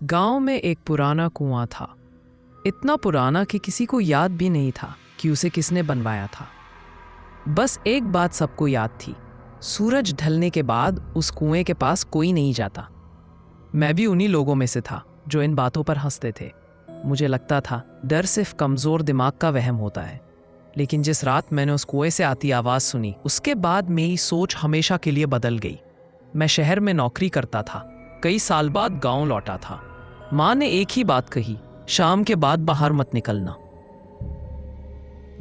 गांव में एक पुराना कुआं था। इतना पुराना कि किसी को याद भी नहीं था कि उसे किसने बनवाया था। बस एक बात सबको याद थी, सूरज ढलने के बाद उस कुएं के पास कोई नहीं जाता। मैं भी उन्हीं लोगों में से था जो इन बातों पर हंसते थे। मुझे लगता था डर सिर्फ कमज़ोर दिमाग का वहम होता है। लेकिन जिस रात मैंने उस कुएं से आती आवाज़ सुनी, उसके बाद मेरी सोच हमेशा के लिए बदल गई। मैं शहर में नौकरी करता था, कई साल बाद गांव लौटा था। माँ ने एक ही बात कही, शाम के बाद बाहर मत निकलना।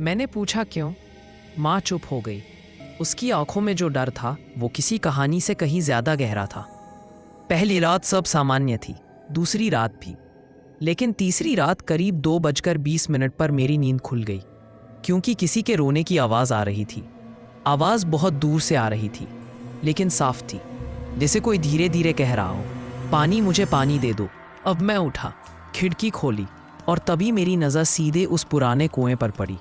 मैंने पूछा क्यों? माँ चुप हो गई। उसकी आंखों में जो डर था वो किसी कहानी से कहीं ज्यादा गहरा था। पहली रात सब सामान्य थी, दूसरी रात भी, लेकिन तीसरी रात करीब 2:20 पर मेरी नींद खुल गई, क्योंकि किसी के रोने की आवाज़ आ रही थी। आवाज़ बहुत दूर से आ रही थी, लेकिन साफ थी, जैसे कोई धीरे धीरे कह रहा हो, पानी, मुझे पानी दे दो। अब मैं उठा, खिड़की खोली और तभी मेरी नज़र सीधे उस पुराने कुएं पर पड़ी।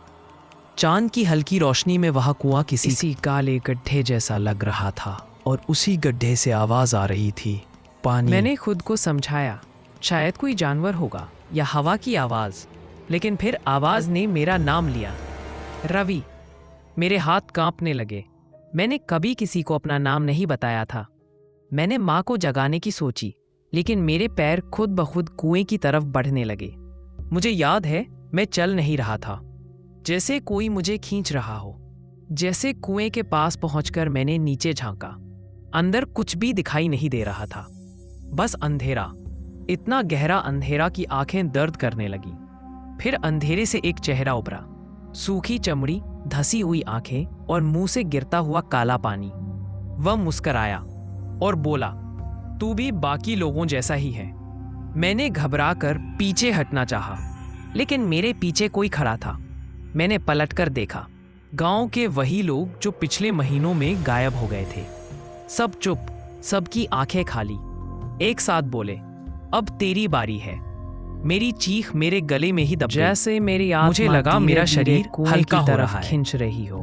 चांद की हल्की रोशनी में वह कुआं किसी काले गड्ढे जैसा लग रहा था और उसी गड्ढे से आवाज़ आ रही थी, पानी। मैंने खुद को समझाया, शायद कोई जानवर होगा या हवा की आवाज़, लेकिन फिर आवाज़ ने मेरा नाम लिया, रवि। मेरे हाथ कांपने लगे। मैंने कभी किसी को अपना नाम नहीं बताया था। मैंने माँ को जगाने की सोची, लेकिन मेरे पैर खुद ब खुद कुएं की तरफ बढ़ने लगे। मुझे याद है, मैं चल नहीं रहा था, जैसे कोई मुझे खींच रहा हो। जैसे कुएं के पास पहुंचकर मैंने नीचे झांका। अंदर कुछ भी दिखाई नहीं दे रहा था, बस अंधेरा, इतना गहरा अंधेरा कि आंखें दर्द करने लगी। फिर अंधेरे से एक चेहरा उभरा, सूखी चमड़ी, धसी हुई आंखें और मुंह से गिरता हुआ काला पानी। वह मुस्कराया और बोला, तू भी बाकी लोगों जैसा ही है। मैंने घबराकर पीछे हटना चाहा, लेकिन मेरे पीछे कोई खड़ा था। मैंने पलटकर देखा, गांव के वही लोग जो पिछले महीनों में गायब हो गए थे। सब चुप, सबकी आंखें खाली। एक साथ बोले, अब तेरी बारी है। मेरी चीख मेरे गले में ही दब गई, जैसे मेरी आत्मा मुझे लगा मेरा शरीर हल्का हो रहा है, खिंच रही हो।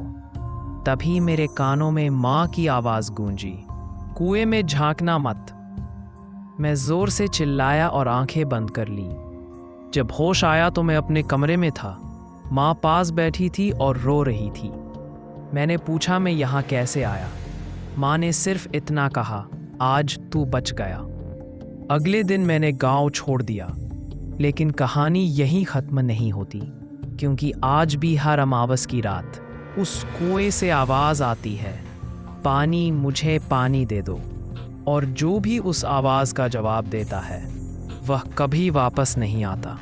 तभी मेरे कानों में माँ की आवाज गूंजी, कुएं में झांकना मत। मैं जोर से चिल्लाया और आंखें बंद कर ली। जब होश आया तो मैं अपने कमरे में था। माँ पास बैठी थी और रो रही थी। मैंने पूछा, मैं यहाँ कैसे आया? माँ ने सिर्फ इतना कहा, आज तू बच गया। अगले दिन मैंने गांव छोड़ दिया, लेकिन कहानी यहीं खत्म नहीं होती, क्योंकि आज भी हर अमावस की रात उस कुएं से आवाज आती है, पानी, मुझे पानी दे दो। और जो भी उस आवाज का जवाब देता है, वह कभी वापस नहीं आता।